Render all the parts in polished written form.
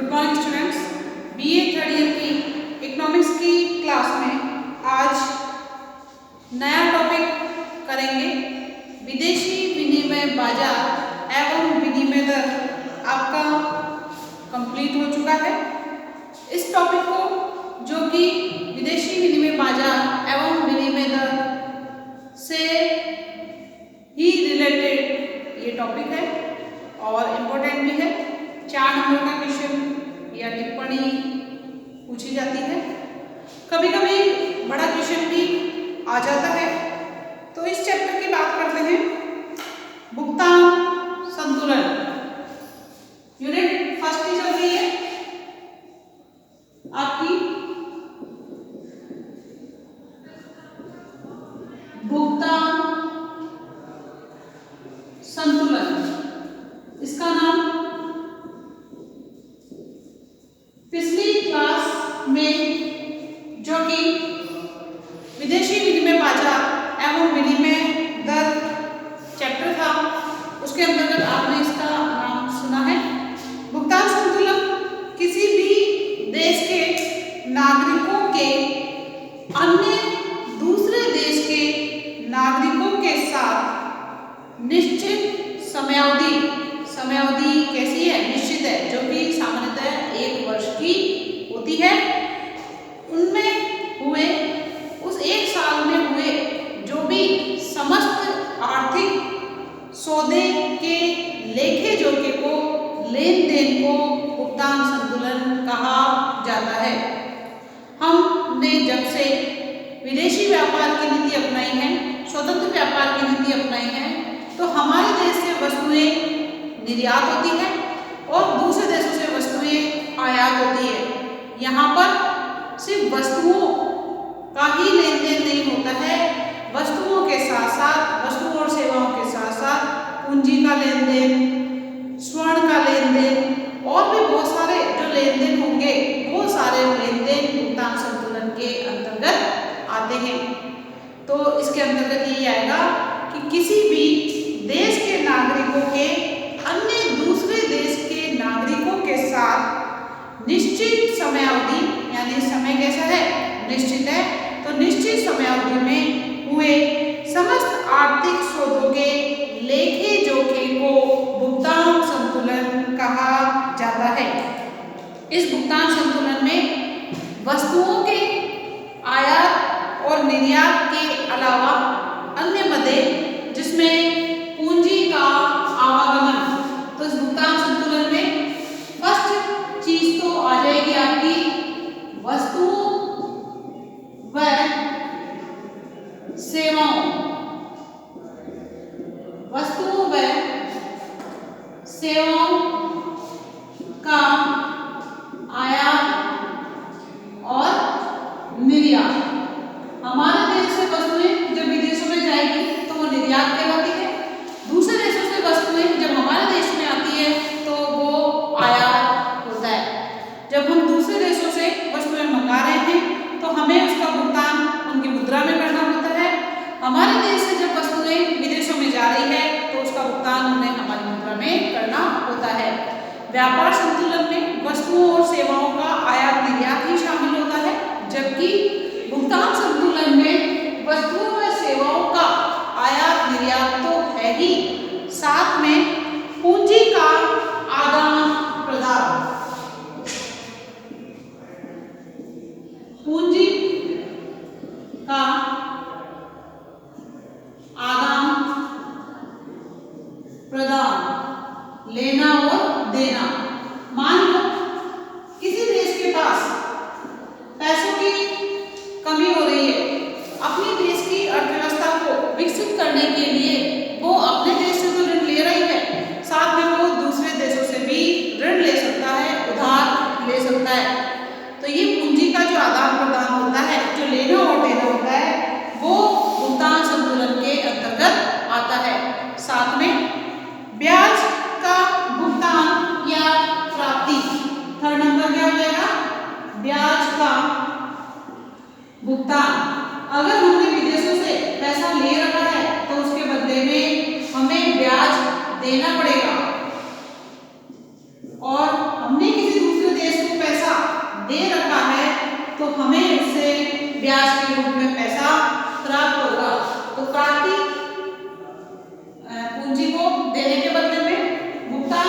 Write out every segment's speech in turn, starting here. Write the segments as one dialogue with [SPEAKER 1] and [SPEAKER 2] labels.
[SPEAKER 1] Good morning students. BA third year की economics की class में आज नया टॉपिक करेंगे। विदेशी विनिमय बाजार एवं विनिमय दर आपका कंप्लीट हो चुका है। इस टॉपिक को जो कि विदेशी विनिमय बाजार एवं विनिमय दर से ही रिलेटेड ये टॉपिक है और इम्पोर्टेंट भी है। 4 नंबर का क्वेश्चन या टिप्पणी पूछी जाती है। कभी कभी बड़ा क्वेश्चन भी आ जाता है। तो इस चैप्टर की बात करते हैं। भुगतान संतुलन यूनिट फर्स्ट की चल रही है आपकी। भुगतान संतुलन, इसका नाम पिछली क्लास में जो कि विदेशी विनिमय बाजार एवं विनिमय दर चैप्टर था, उसके अंतर्गत आपने इसका नाम सुना है। भुगतान संतुलन किसी भी देश के नागरिकों के अन्य दूसरे देश के नागरिकों के साथ निश्चित समयावधि कैसी है? निश्चित है, जो कि सामान्यतः 1 वर्ष की होती है। उनमें हुए उस 1 साल में हुए जो भी समस्त आर्थिक सौदे के लेखे जोखे को, लेन देन को भुगतान संतुलन कहा जाता है। हमने जब से विदेशी व्यापार की नीति अपनाई है, स्वतंत्र व्यापार की नीति अपनाई है, तो हमारे देश से वस्तुएं निर्यात होती है और दूसरे देशों से वस्तुएं आयात होती है। यहाँ पर सिर्फ वस्तुओं का ही लेन देन नहीं होता है, वस्तुओं के साथ साथ, वस्तुओं और सेवाओं के साथ साथ पूंजी का लेन देन, स्वर्ण का लेन देन और भी बहुत सारे जो लेन देन होंगे, वो सारे लेन देन भुगतान संतुलन के अंतर्गत आते हैं। तो इसके अंतर्गत यही आएगा कि किसी भी देश के नागरिकों के अन्य दूसरे देश के नागरिकों के साथ निश्चित समयावधि, यानी समय कैसा है? निश्चित है। तो निश्चित समयावधि में हुए समस्त आर्थिक सौदों के लेखे जोखे को भुगतान संतुलन कहा जाता है। इस भुगतान संतुलन में वस्तुओं के आयात और निर्यात के अलावा अन्य मदे, जिसमें पूंजी का आवागमन, तो इस भुगतान संतुलन में फर्स्ट चीज तो आ जाएगी आपकी वस्तुओं व सेवाओं, वस्तुओं व सेवाओं का आयात और निर्यात। हमारे देश से वस्तुएं जब विदेशों में जाएगी तो वो निर्यात कहलाती है। दूसरे देशों से वस्तुएं जब हमारे देश में आती है तो वो आयात होता है। जब हम दूसरे देशों से वस्तुएं मंगा रहे हैं तो हमें उसका भुगतान उनकी मुद्रा में करना होता है। हमारे देश से जब वस्तुएं विदेशों में जा रही है तो उसका भुगतान उन्हें हमारी मुद्रा में करना होता है। व्यापार संतुलन में वस्तुओं और सेवाओं का आयात निर्यात ही शामिल होता है, जबकि भुगतान संतुलन में वस्तुओं व सेवाओं का आयात निर्यात तो है ही, साथ में पूंजी का आदान प्रदान, पूंजी का आदान प्रदान, लेना और देना। मान लो किसी देश के पास पैसों की कमी हो रही है, अपने देश की अर्थव्यवस्था को विकसित करने के लिए वो अपने देश से तो ऋण ले रही है, साथ में वो दूसरे देशों से भी ऋण ले सकता है, उधार ले सकता है। तो ये पूंजी का जो आदान प्रदान होता है, जो लेना और देना होता है, वो भुगतान संतुलन के अंतर्गत आता है। साथ में ब्याज का भुगतान या प्राप्ति, थर्ड नंबर क्या हो जाएगा? ब्याज का भुगतान। अगर हमने विदेशों से पैसा ले रखा है तो उसके बदले में हमें ब्याज देना पड़ेगा, और हमने किसी दूसरे पूंजी को देने के बदले में, भुगतान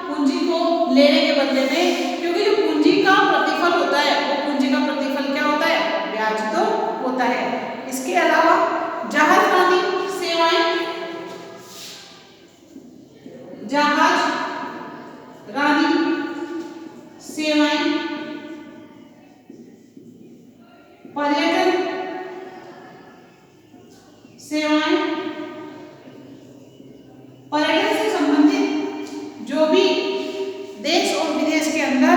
[SPEAKER 1] पूंजी को लेने के बदले में, क्योंकि जो पूंजी का प्रतिफल होता है वो पूंजी का प्रतिफल क्या होता है, ब्याज तो होता है। इसके अलावा जहाजरानी सेवाएं, जहाज रानी सेवाएं, पर्यटन सेवाएं, पर्यटन से संबंधित जो भी देश और विदेश के अंदर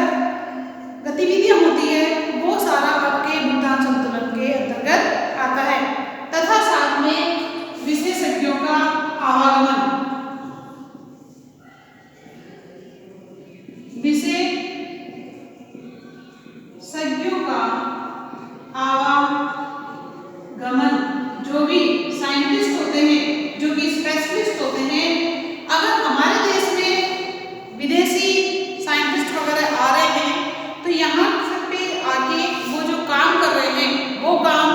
[SPEAKER 1] गतिविधियां होती है वो सारा आपके भुगतान संतुलन के अंतर्गत आता है। तथा साथ में विशेषज्ञों का आवागमन, विशेषज्ञों का आवागमन, जो भी साइंटिस्ट होते हैं, जो कि स्पेशलिस्ट होते हैं, अगर हमारे देश में विदेशी साइंटिस्ट वगैरह आ रहे हैं तो यहाँ पे आके वो जो काम कर रहे हैं वो काम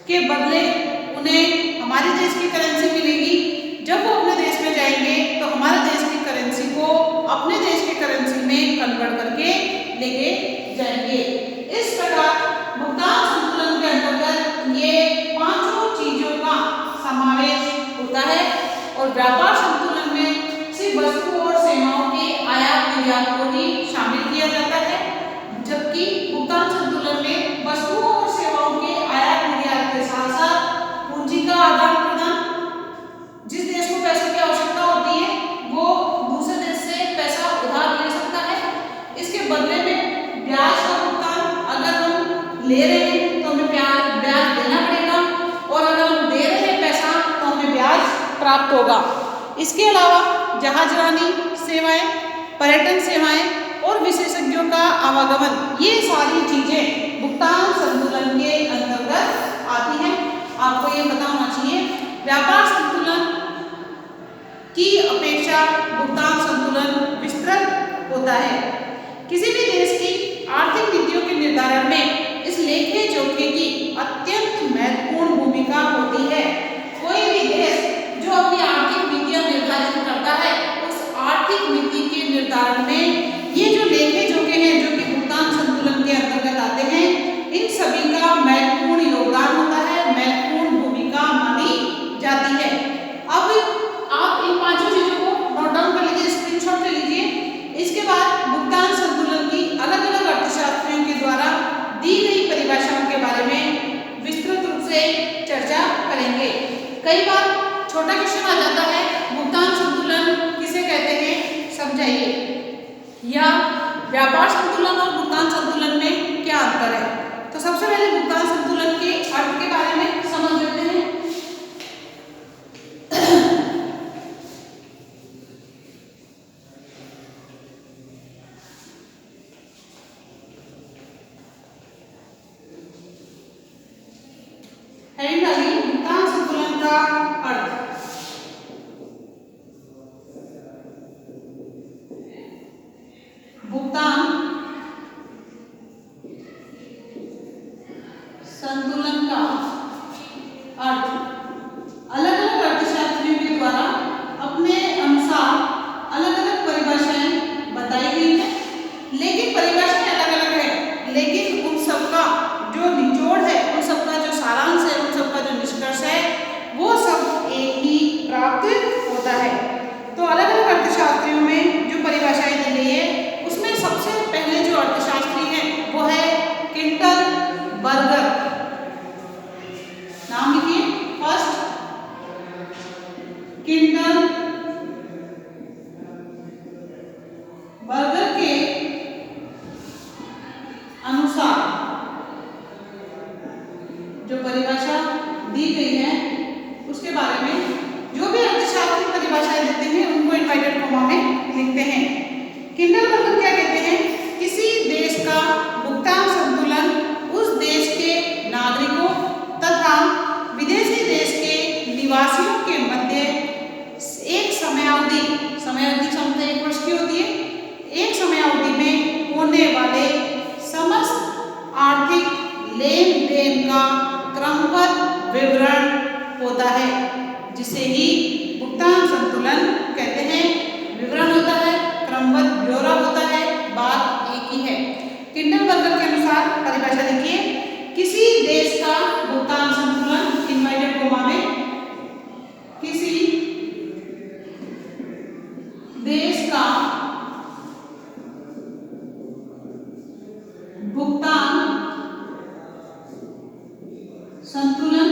[SPEAKER 1] के बदले उन्हें हमारे देश की करेंसी मिलेगी। जब वो अपने देश में जाएंगे तो हमारे देश की करेंसी को अपने देश की करेंसी में कन्वर्ट करके लेके जाएंगे। इस प्रकार भुगतान संतुलन के अंतर्गत ये पांचों चीजों का समावेश होता है और व्यापार संतुलन में सिर्फ वस्तु और सेवाओं के आयात निर्यात को ही शामिल किया जाता है, जबकि भुगतान संतुलन में वस्तुओं और सेवाओं के आयात निर्यात के साथ साथ पूंजी का आदान प्रदान, जिस देश को पैसे की आवश्यकता होती है वो दूसरे देश से पैसा उधार ले सकता है, इसके बदले में ब्याज का भुगतान अगर हम ले रहे हैं तो हमें ब्याज देना पड़ेगा और अगर हम दे रहे हैं पैसा तो हमें ब्याज प्राप्त होगा। इसके अलावा जहाजरानी सेवाएं, पर्यटन सेवाएं और विशेषज्ञों का आवागमन, ये सारी चीजें भुगतान संतुलन के अंतर्गत आती हैं। आपको ये पता होना चाहिए व्यापार संतुलन की अपेक्षा भुगतान संतुलन विस्तृत होता है। किसी भी देश की आर्थिक नीतियों के निर्धारण में इस लेखे जोखे की अत्यंत महत्वपूर्ण भूमिका होती है। कोई भी देश जो अपनी आर्थिक नीतियां निर्धारित करता है उस आर्थिक नीति के निर्धारण में ये जो लेखे जोखे हैं जो कि भुगतान संतुलन के अंतर्गत आते हैं, इन सभी का महत्वपूर्ण योगदान होता है, महत्वपूर्ण भूमिका मानी जाती है। अब आप इन पांचों चीजों को नोट डाउन कर लीजिए, स्क्रीनशॉट ले लीजिए। इसके बाद भुगतान संतुलन की अलग अलग अर्थशास्त्रियों के द्वारा दी गई परिभाषाओं के बारे में विस्तृत रूप से चर्चा करेंगे। कई बार छोटा क्वेश्चन आ जाता है, भुगतान संतुलन किसे कहते हैं समझाइए, या व्यापार संतुलन और भुगतान संतुलन में क्या अंतर है। तो सबसे पहले भुगतान संतुलन के अर्थ के बारे में समझ लेते हैं। भुगतान संतुलन का अर्थ, भुगतान संतुलन का अर्थ अलग अलग अर्थशास्त्रियों के द्वारा अपने अनुसार अलग अलग परिभाषाएं बताई गई है, लेकिन परिभाषाएं अलग अलग है, लेकिन उन सबका जो निचोड़ है, उन सबका जो सारांश है, उन सबका जो निष्कर्ष है वो सब एक ही प्राप्त होता है। तो अलग अलग अर्थशास्त्रियों में जो परिभाषाएं दी गई है उसमें सबसे पहले जो अर्थशास्त्री है वो है किंडलबर्गर। नाम लिखिए, फर्स्ट किंडलबर्गर के अनुसार जो परिभाषा दी गई है उसके बारे में जो भी अर्थशास्त्री परिभाषाएं देते हैं उनको इनवर्टेड कॉमा में लिखते हैं। किंडलबर्गर क्या कहते हैं, किसी देश का भुगतान संतुलन उस देश के नागरिकों तथा विदेशी देश के निवासियों के मध्य एक समयावधि समझते हैं 1 वर्ष की होती है, एक समयावधि में होने वाले समस्त आर्थिक लेन देन का क्रमबद्ध विवरण होता है, जिसे ही भुगतान संतुलन कहते हैं। विवरण होता है, क्रमबद्ध ब्यौरा होता है, बात एक ही है। किंडलबर्गर के अनुसार परिभाषा लिखिए, किसी देश का भुगतान संतुलन इनवर्टेड कोमा में, किसी देश का भुगतान संतुलन।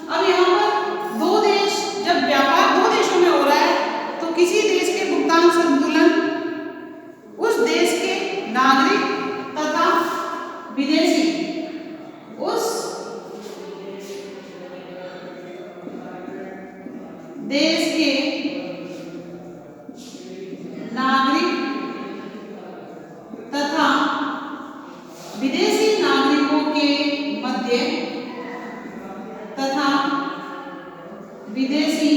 [SPEAKER 1] अब यहाँ पर दो देश, जब व्यापार दो देशों में हो रहा है तो किसी देश के भुगतान संतुलन उस देश के नागरिक तथा विदेशी, उस देश के नागरिक तथा विदेशी नागरिकों के मध्य तथा विदेशी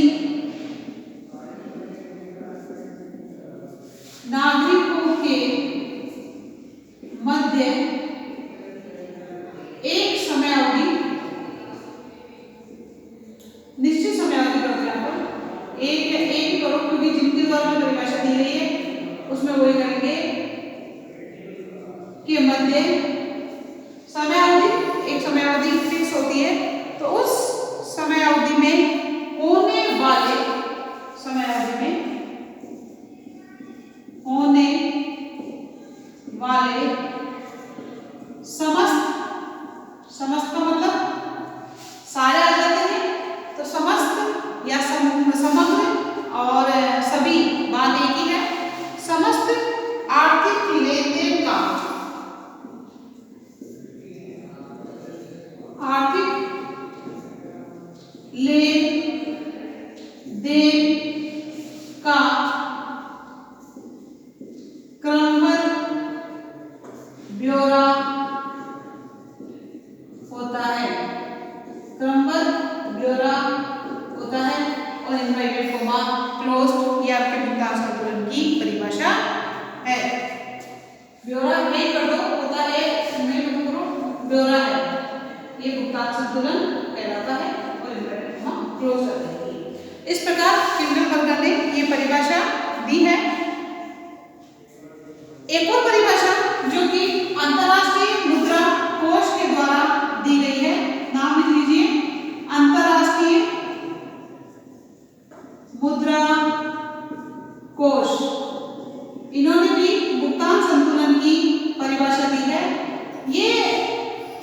[SPEAKER 1] नागरिकों के मध्य एक समयावधि, निश्चित समयावधि करो, यहाँ पर एक करो क्योंकि जिनके द्वारा परिभाषा दी गई है उसमें वही करेंगे के मध्य समयावधि, एक समयावधि फिक्स होती है, तो उस समयावधि में होने वाले, समयावधि में होने वाले समस्त, समस्त का मतलब सारे आ जाते हैं, तो समस्त या समग्र और सभी, बात एक ही है। समस्त आर्थिक लेन देन का, आर्थिक लेन देन का क्रमबद्ध ब्यौरा होता है, क्रमबद्ध ब्यौरा होता है। और इनवर्टेड कोमा क्लोज्ड, ये आपके भुगतान संतुलन की परिभाषा है। ब्यौरा नहीं कर दो, होता है नहीं करो, ब्यौरा है, ये भुगतान संतुलन कहलाता है और इनवर्टेड कोमा क्लोज कर देंगे। इस प्रकार किंडलबर्गर ने ये परिभाषा दी है। एक और परिभाषा जो कि अंतरराष्ट्रीय मुद्रा कोष के द्वारा दी गई है, नाम लिख लीजिए, अंतरराष्ट्रीय मुद्रा कोष। इन्होंने भी भुगतान संतुलन की परिभाषा दी है। ये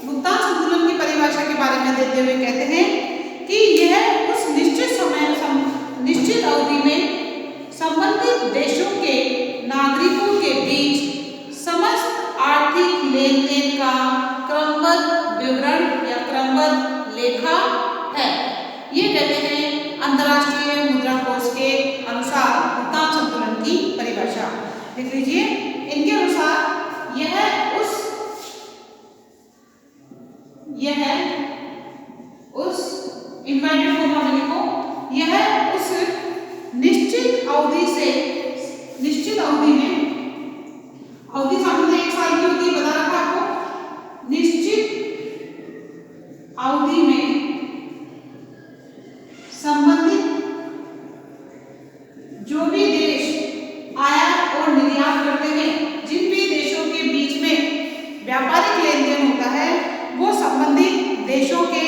[SPEAKER 1] भुगतान संतुलन की परिभाषा के बारे में देते हुए कहते हैं कि यह उस निश्चित समय, निश्चित अवधि में संबंधित देशों के नागरिकों के बीच समस्त आर्थिक लेन देन का क्रमबद्ध विवरण या क्रमबद्ध लेखा है। ये कहते हैं अंतरराष्ट्रीय मुद्रा कोष के अनुसार भुगतान संतुलन की परिभाषा। लिख लीजिए, इनके अनुसार यह उस इनवर्टेड कोमा में लिखो, यह उस निश्चित अवधि से, निश्चित अवधि में, अवधि सामने एक साल की होती है, बता रखा आपको, निश्चित अवधि में संबंधित जो भी देश आयात और निर्यात करते हैं, जिन भी देशों के बीच में व्यापारिक लेन देन होता है, वो संबंधित देशों के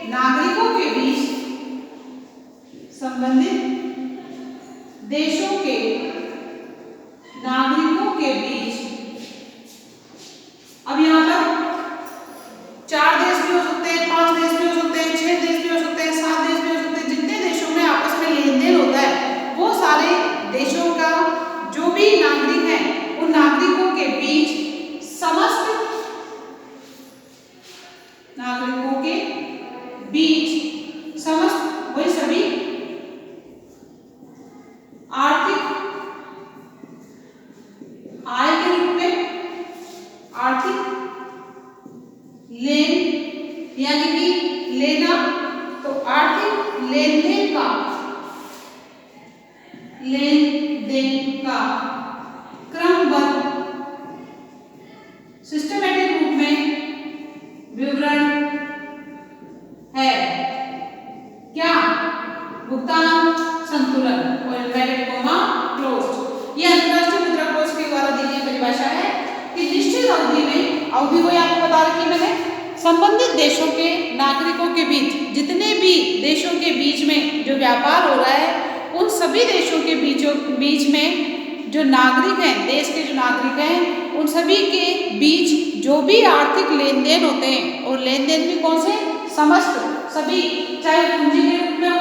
[SPEAKER 1] नागरिकों के बीच, संबंधित देशों के नागरिकों के बीच, अब यहाँ पर 4 देश भी हो सकते हैं, 5 देश भी हो सकते हैं, 6 देश भी हो सकते हैं, 7 देश भी हो सकते हैं, जितने देशों में आपस में लेन देन होता है, वो सारे देशों का जो भी नागरिक हैं, उन नागरिकों के बीच, समस्त नागरिकों के बीच, समस्त वही सभी आर्थिक आय के रूप में, आर्थिक लेन यानी कि लेना, तो आर्थिक लेन देन का, लेन देन का क्रमबद्ध सिस्टमैटिक रूप में विवरण है। क्या? भुगतान संतुलन। अवधि वही आपको बता रखी मैंने। संबंधित देशों के नागरिकों के बीच, जितने भी देशों के बीच में जो व्यापार हो रहा है, उन सभी देशों के बीच में जो नागरिक हैं, देश के जो नागरिक हैं, उन सभी के बीच जो भी आर्थिक लेन देन होते हैं, और लेन देन भी कौन से, समस्त सभी, चाहे पूंजी के रूप में हो,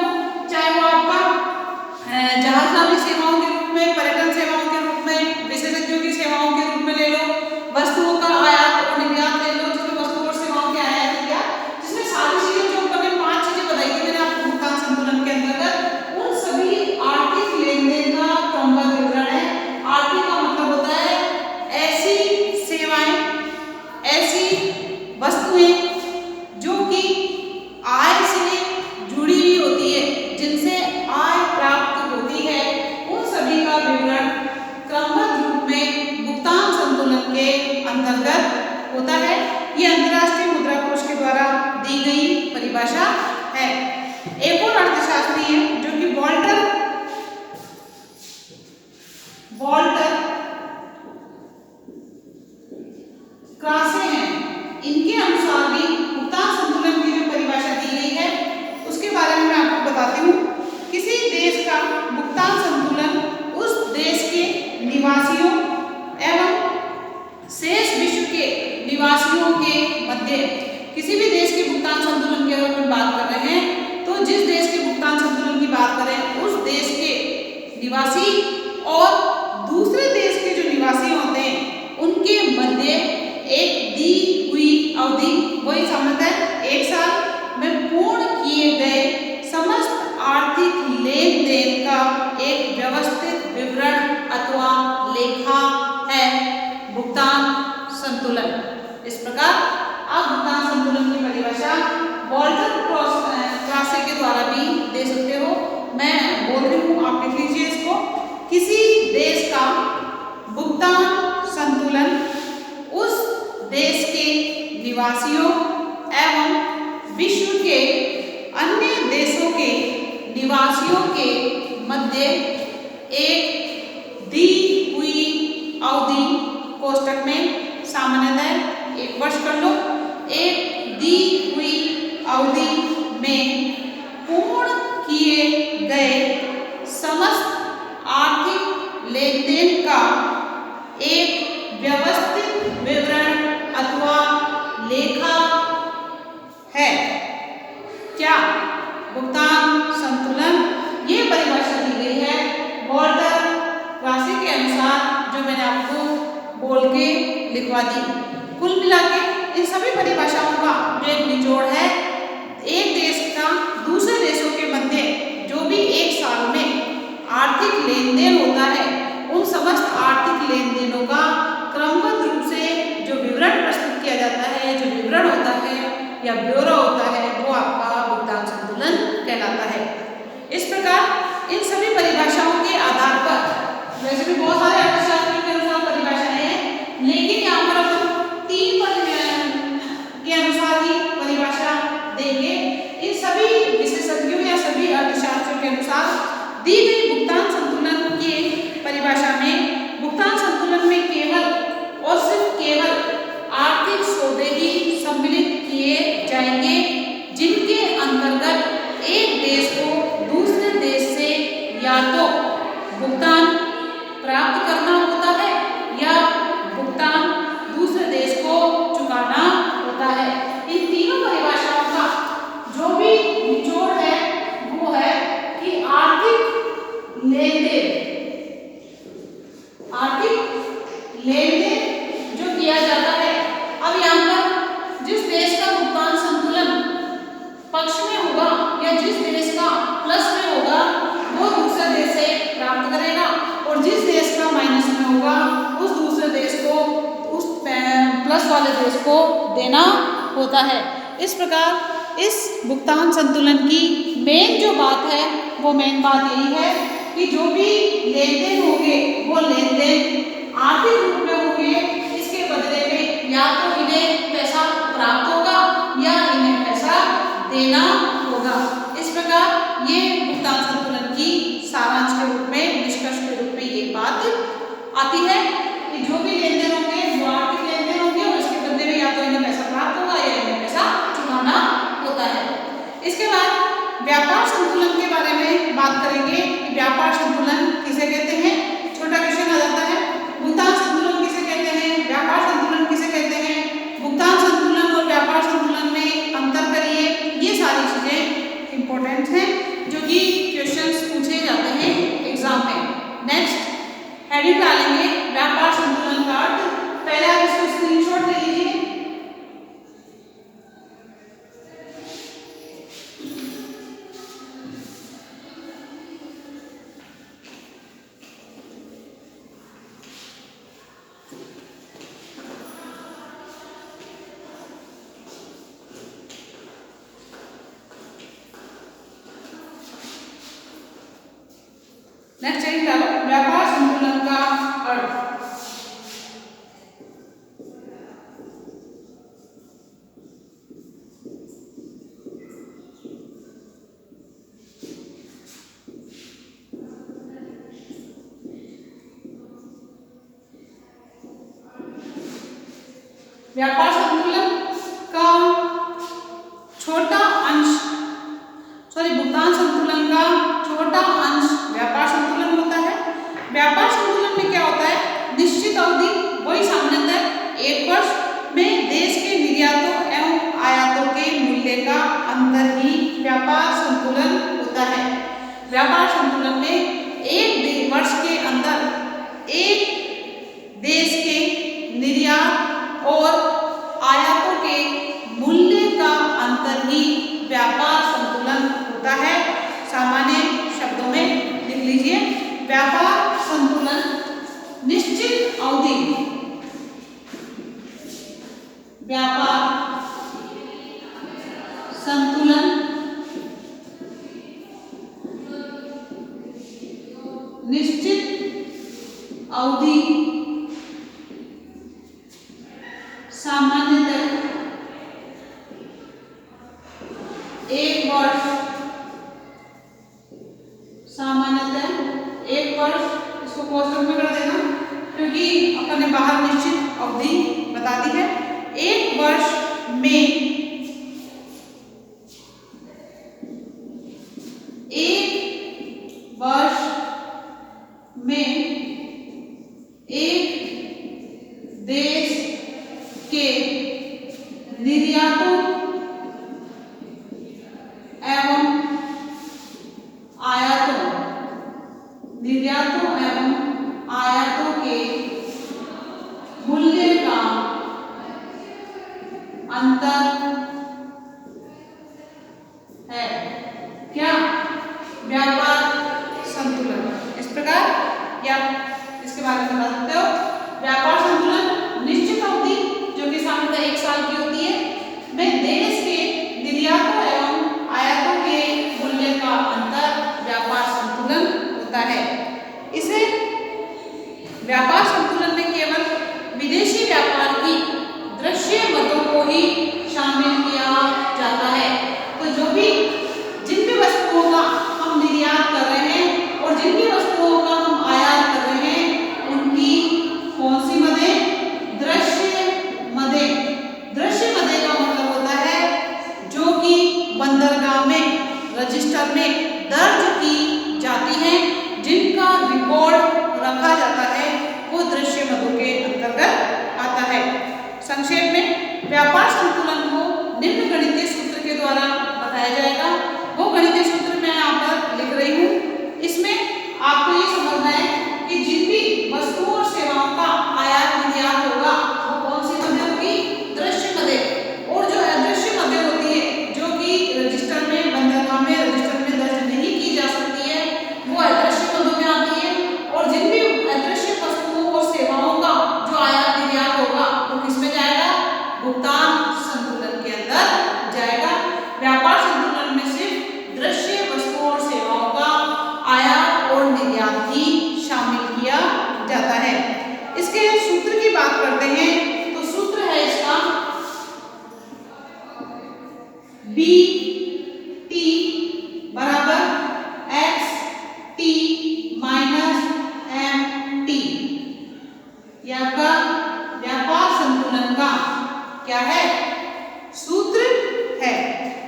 [SPEAKER 1] चाहे वो आपका जहाजरानी सेवाओं के रूप में, पर्यटन सेवाओं के रूप में, विशेषज्ञों की सेवाओं के रूप में ले लो, वस्तुओं का आयात और निर्यात ले लो, जिसमें वस्तु और सेवाओं के आयात किया, जिसमें सारी चीजें जो मैंने 5 चीजें बताई थी मैंने आपको भुगतान संतुलन के अंतर्गत, उन सभी आर्थिक लेन देन का क्रमबद्ध विवरण है। आर्थिक का मतलब होता है ऐसी सेवाएं, ऐसी वस्तुएं जो कि आय से जुड़ी हुई होती है, जिनसे आय प्राप्त होती है, उन सभी का विवरण क्रमबद्ध रूप में भुगतान संतुलन के अंतर्गत होता है। ये अंतर्राष्ट्रीय मुद्रा कोष के द्वारा दी गई परिभाषा है। एक और अर्थशास्त्री है जो कि वॉल्टर क्रासे हैं, इनके अनुसार भी भुगतान संतुलन की जो परिभाषा दी गई है उसके बारे में मैं आपको बताती हूँ। किसी देश का भुगतान संतुलन उस देश के निवासियों एवं शेष विश्व के निवासियों के मध्य, किसी भी देश के भुगतान संतुलन की अगर हम बात कर रहे हैं तो जिस देश के भुगतान संतुलन की बात करें उस देश के निवासी और दूसरे देश के जो निवासी होते हैं उनके मध्य एक दी हुई अवधि, वही समझता है 1 साल में पूर्ण किए गए समस्त आर्थिक लेन देन का एक व्यवस्थित विवरण अथवा लेखा है भुगतान संतुलन। इस प्रकार आप भुगतान संतुलन की परिभाषा वॉल्टर क्रासे के द्वारा भी दे सकते हो। मैं बोल रही हूँ, आप लिख लीजिए इसको। किसी देश का भुगतान संतुलन उस देश के निवासियों एवं विश्व के अन्य देशों के निवासियों के मध्य एक दी हुई अवधि, कोष्टक में सामान्यतः 1 वर्ष कर लो, एक दी हुई अवधि में पूर्ण किए गए समस्त आर्थिक लेन देन का एक व्यवस्थित विवरण अथवा लेखा है क्या भुगतान संतुलन। ये परिभाषा दी गई है वॉल्टर क्रासे के अनुसार, जो मैंने आपको बोल के लिखवा दी। कुल मिला के इन सभी परिभाषाओं का जो एक निचोड़ है, एक देश का दूसरे देशों के मध्य जो भी 1 साल में आर्थिक लेन देन होता है, उन समस्त आर्थिक लेन देनों का क्रमबद्ध रूप से जो विवरण प्रस्तुत किया जाता है, जो विवरण होता है या ब्यौरा होता है, वो आपका भुगतान संतुलन कहलाता है। इस प्रकार इन सभी परिभाषाओं के आधार पर, वैसे भी बहुत सारे अर्थशास्त्रियों के अनुसार परिभाषाएं हैं, लेकिन यहाँ पर हम 3 के अनुसार ही परिभाषा देंगे। इन सभी विशेषज्ञों या सभी अर्थशास्त्रियों के अनुसार दी गई भुगतान संतुलन की परिभाषा में भुगतान संतुलन में केवल और सिर्फ केवल आर्थिक सौदे ही सम्मिलित किए जाएंगे, जिनके अंतर्गत एक देश को दूसरे देश से या तो भुगतान प्राप्त करना होता है या भुगतान दूसरे देश को चुकाना होता है। इन तीनों परिभाषाओं का जो भी निचोड़ है वो है कि आर्थिक लेन देन जो किया जाता है, अब यहाँ पर जिस देश का भुगतान संतुलन पक्ष में होगा या जिस देश का प्लस में होगा वो दूसरे देश से प्राप्त करेगा, और जिस देश का माइनस में होगा उस दूसरे देश को, उस प्लस वाले देश को देना होता है। इस प्रकार इस भुगतान संतुलन की मेन जो बात है वो मेन बात यही है कि जो भी लेन देन होंगे वो लेन देन आर्थिक रूप में होंगे, इसके बदले में या तो इन्हें पैसा प्राप्त होगा या इन्हें पैसा देना होगा। इस प्रकार ये भुगतान संतुलन की सारांश के रूप में, निष्कर्ष के रूप में ये बात आती है कि जो भी लेन देन होंगे, जो आर्थिक लेन देन होंगे, उसके बदले में व्यापार संतुलन के बारे में बात करेंगे कि व्यापार संतुलन किसे कहते हैं। छोटा क्वेश्चन आ जाता है, भुगतान संतुलन किसे कहते हैं, व्यापार संतुलन किसे कहते हैं, भुगतान संतुलन और व्यापार संतुलन में अंतर करिए। ये सारी चीजें इंपॉर्टेंट हैं जो कि क्वेश्चंस पूछे जाते हैं एग्जाम में। नेक्स्ट हेडिंग डालेंगे व्यापार संतुलन का अर्थ। पहले आप इसको स्क्रीनशॉट ले लीजिए। नेक्स्ट हेडिंग डालो व्यापार संतुलन का अर्थ। व्यापार संतुलन का छोटा अंश भुगतान संतुलन का छोटा अंश व्यापार संतुलन होता है। व्यापार संतुलन में क्या होता है, निश्चित अवधि वही सामान्यतः 1 वर्ष में देश के निर्यातों एवं आयातों के मूल्य का अंतर ही व्यापार संतुलन होता है। व्यापार संतुलन में 1 वर्ष के अंदर एक देश के निर्यात और आयातों के मूल्य का अंतर ही व्यापार संतुलन होता है। सामान्य शब्दों में लिख लीजिए, व्यापार संतुलन निश्चित अवधि, व्यापार संतुलन निश्चित अवधि सामान्यतः 1 वर्ष, सामान्यतः 1 वर्ष, इसको कोष्ठक में कर देना क्योंकि अपन ने बाहर निश्चित अवधि बता दी है। 1 वर्ष में एक देश के निर्यातों एवं आयातों के मूल्य का अंतर है क्या, व्यापार संतुलन। इस प्रकार या इसके बारे में बता सकते हो। व्यापार संतुलन निश्चित अवधि जो कि सामान्यतः 1 साल की होती है में देश के निर्यातों एवं आयातों के मूल्य का अंतर व्यापार संतुलन होता है। इसे व्यापार संतुलन में केवल विदेशी व्यापार की दृश्य मदों को ही शामिल किया जाता है। तो जो भी जिन भी वस्तुओं का हम निर्यात कर रहे हैं और जिन भी वस्तुओं का हम आयात कर रहे हैं उनकी कौन सी मदें, दृश्य मदें। दृश्य मदें का मतलब होता है जो कि बंदरगाह में रजिस्टर में दर्ज की जाती हैं, जिनका रिकॉर्ड रखा जाता है, वो दृश्य मदों के अंतर्गत आता है। संक्षेप में व्यापार संतुलन को निम्न गणितीय सूत्र के द्वारा बताया जाएगा। वो गणितीय सूत्र मैं यहाँ पर लिख रही हूँ। इसमें आपको ये समझना है कि जिन भी वस्तुओं और सेवाओं का आयात निर्यात होगा वो कौन सी मदें होगी, दृश्य मदें। और जो अदृश्य मदें होती है जो कि रजिस्टर में बंदरगाह में रजिस्टर में दर्ज नहीं की जा सकती है, वो अदृश्य मदों में आती है। और जिन भी अदृश्य वस्तुओं और सेवाओं का जो आयात निर्यात होगा वो किसमें जाएगा, भुगतान संतुलन के अंदर जाएगा। व्यापार संतुलन में सिर्फ दृश्य वस्तुओं और सेवाओं का आयात और निर्यात ही शामिल किया जाता है। इसके सूत्र की बात करते हैं तो सूत्र है इसका BT बराबर XT माइनस MT। यह आपका व्यापार संतुलन का क्या है, सूत्र है।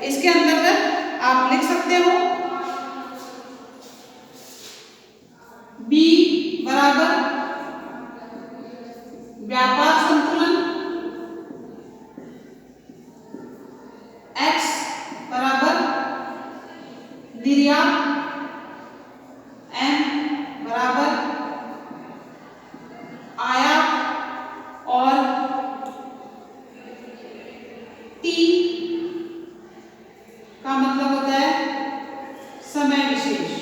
[SPEAKER 1] इसके अंतर्गत आप लिख सकते हो बी बराबर व्यापार संतुलन, एक्स बराबर निर्यात, एम बराबर आयात और टी का मतलब होता है समय विशेष।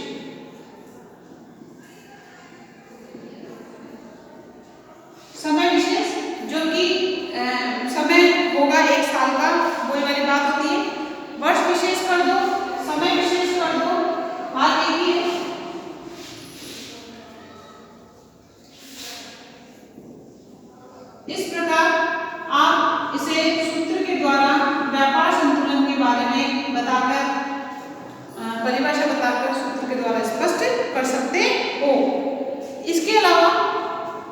[SPEAKER 1] समय विशेष जो कि समय होगा 1 साल का, वही वाली बात होती है। वर्ष विशेष कर दो, समय विशेष कर दो, बात एक ही है। इस प्रकार आप इसे सूत्र के द्वारा व्यापार संतुलन के बारे में बताकर परिभाषा बताकर सूत्र के द्वारा स्पष्ट कर सकते हो। इसके अलावा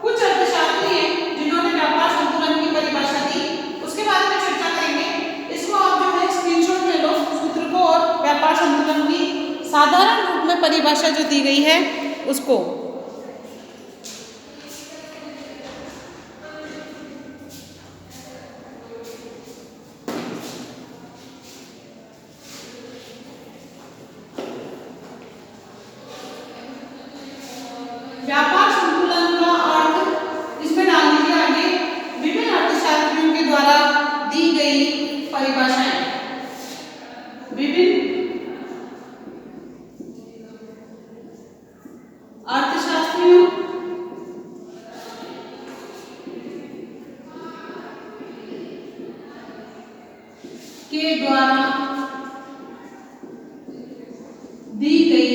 [SPEAKER 1] कुछ अर्थशास्त्री हैं जिन्होंने व्यापार संतुलन की परिभाषा दी, उसके बारे में चर्चा करेंगे। इसको आप जो है स्क्रीनशॉट ले लो सूत्र को और व्यापार संतुलन की साधारण रूप में परिभाषा जो दी गई है उसको। व्यापार संतुलन का अर्थ इसमें डाल दीजिए आगे, विभिन्न अर्थशास्त्रियों के द्वारा दी गई परिभाषाएं। विभिन्न अर्थशास्त्रियों के द्वारा दी गई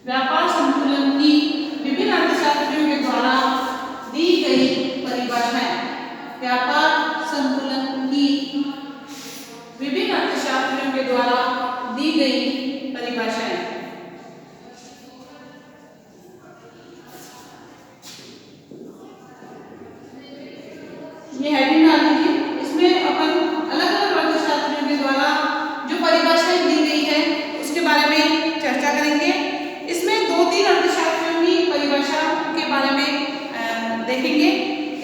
[SPEAKER 1] व्यापार संतुलन की, विभिन्न अर्थशास्त्रियों के द्वारा दी गई परिभाषाएं। व्यापार संतुलन की विभिन्न अर्थशास्त्रियों के द्वारा दी गई परिभाषाएं। ये हेडिंग डाल दीजिए। इसमें अपन अलग अलग अर्थशास्त्रियों के द्वारा जो परिभाषाएं दी गई है उसके बारे में चर्चा करेंगे। इसमें 2-3 अर्थशास्त्रियों की परिभाषा के बारे में देखेंगे।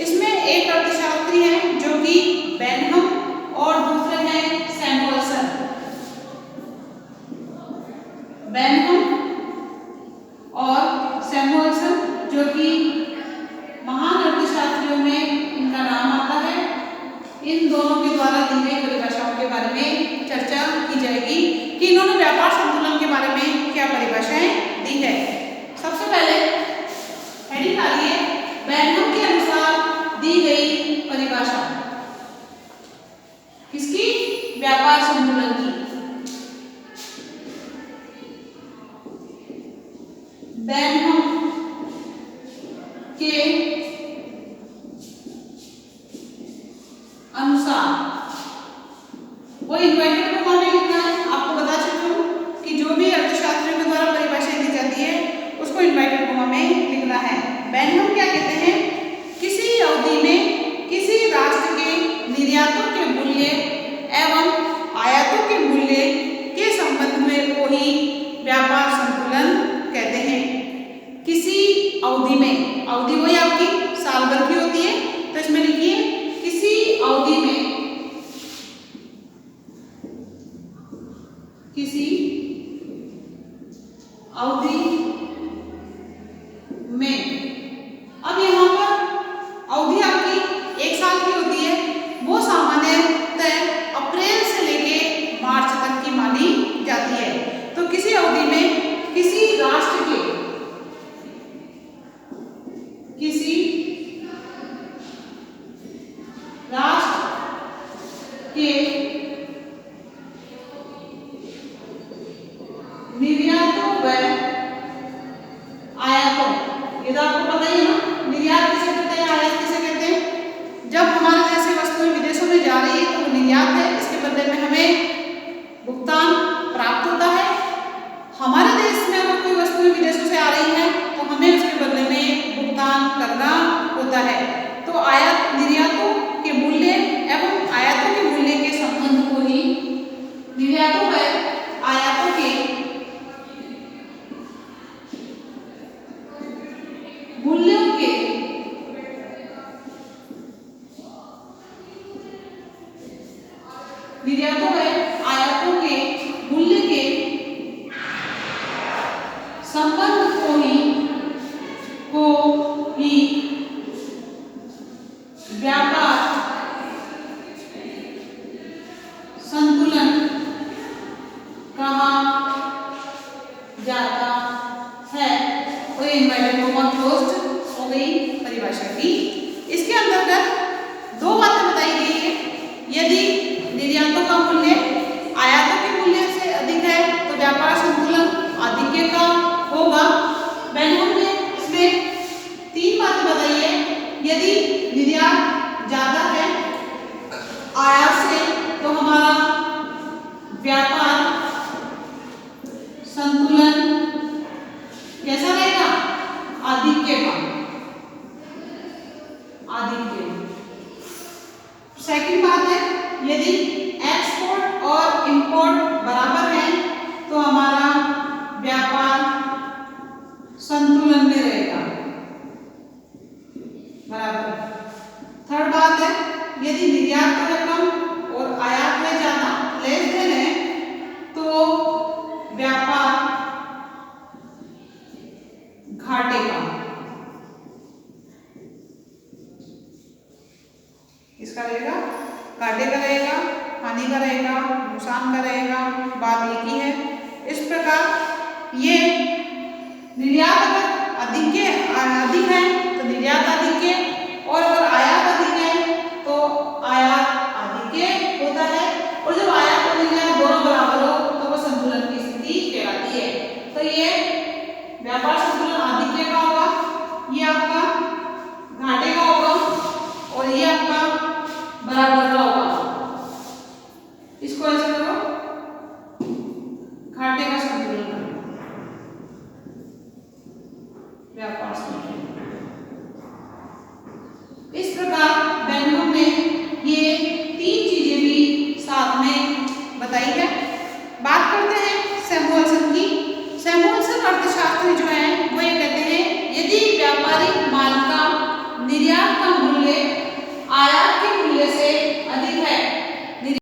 [SPEAKER 1] इसमें एक अर्थशास्त्री है जो कि बेनहम और दूसरे हैं सैमुअलसन। बेनहम और सैमुअलसन जो कि महान अर्थशास्त्रियों में इनका नाम आता है। इन दोनों के द्वारा दी गई परिभाषाओं के बारे में चर्चा की जाएगी कि इन्होंने व्यापार संतुलन के बारे में क्या परिभाषाएं दी है। सबसे पहले हेडिंग डालिए, बेनहम के अनुसार दी गई परिभाषा। किसकी? व्यापार संतुलन की। बेनहम के अनुसार, वो इन्वर्टेड कॉमा में लिखना है। आपको बता चुकी हूँ कि जो भी अर्थशास्त्रियों के द्वारा परिभाषा दी जाती है उसको इन्वर्टेड कॉमा में लिखना है। बेनहम क्या कहते हैं? किसी अवधि में किसी राष्ट्र के निर्यातों के मूल्य एवं आयातों के मूल्य के संबंध में को ही व्यापार संतुलन कहते हैं। किसी अवधि में, अवधि वही आपकी साल भर की होती है, तो इसमें लिखिए किसी अवधि में, किसी अवधि में। अब यहाँ पर अवधि आपकी 1 साल की होती है, वो सामान्यतः अप्रैल से लेके मार्च तक की मानी जाती है। तो किसी अवधि में किसी राष्ट्र के, किसी राष्ट्र के निर्यातों व आयातों, ये तो आपको पता ही है ना, निर्यात किसे कहते हैं, आयात किसे कहते हैं। जब हमारे देश से वस्तुएं विदेशों में जा रही है तो वो निर्यात है, इसके बदले में हमें भुगतान प्राप्त होता है। हमारे देश में अगर कोई वस्तुएं विदेशों से आ रही है तो हमें उसके बदले में भुगतान करना होता है। तो आयात, निर्यातों के मूल्य एवं आयातों के मूल्य के संबंध को ही निर्यातों व आयातों के संबंध को ही व्यापार संतुलन कहा जाता है। तो ये इनवर्टेड कॉमा क्लोज्ड हो गई परिभाषा की। इसके अंतर्गत दो बातें बताई गई है। यदि निर्यातों का मूल्य आयातों के मूल्य से अधिक है तो व्यापार संतुलन आधिक्य का होगा। मैंने इसमें तीन बातें बताई है। यदि निर्यात ज्यादा है आयात से तो हमारा व्यापार संतुलन कैसा रहेगा? आधिक्य का, आधिक्य। सेकंड बात है, यदि एक्सपोर्ट और इंपोर्ट बराबर है तो हमारा व्यापार संतुलन में रहेगा, बराबर। थर्ड बात है, यदि निर्यात का रकम और आयात में ज्यादा लेस देन है तो व्यापार घाटे का, इसका रहेगा घाटे का रहेगा, हानि का रहेगा, नुकसान का रहेगा, बात एक ही है। इस प्रकार ये निर्यात अगर अधिक है तो निर्यात अधिक है, और अगर आयात अधिक है तो आयात अधिक होता है। और जब आयात और निर्यात दोनों बराबर हो तो वो संतुलन की स्थिति कहलाती है। तो ये व्यापार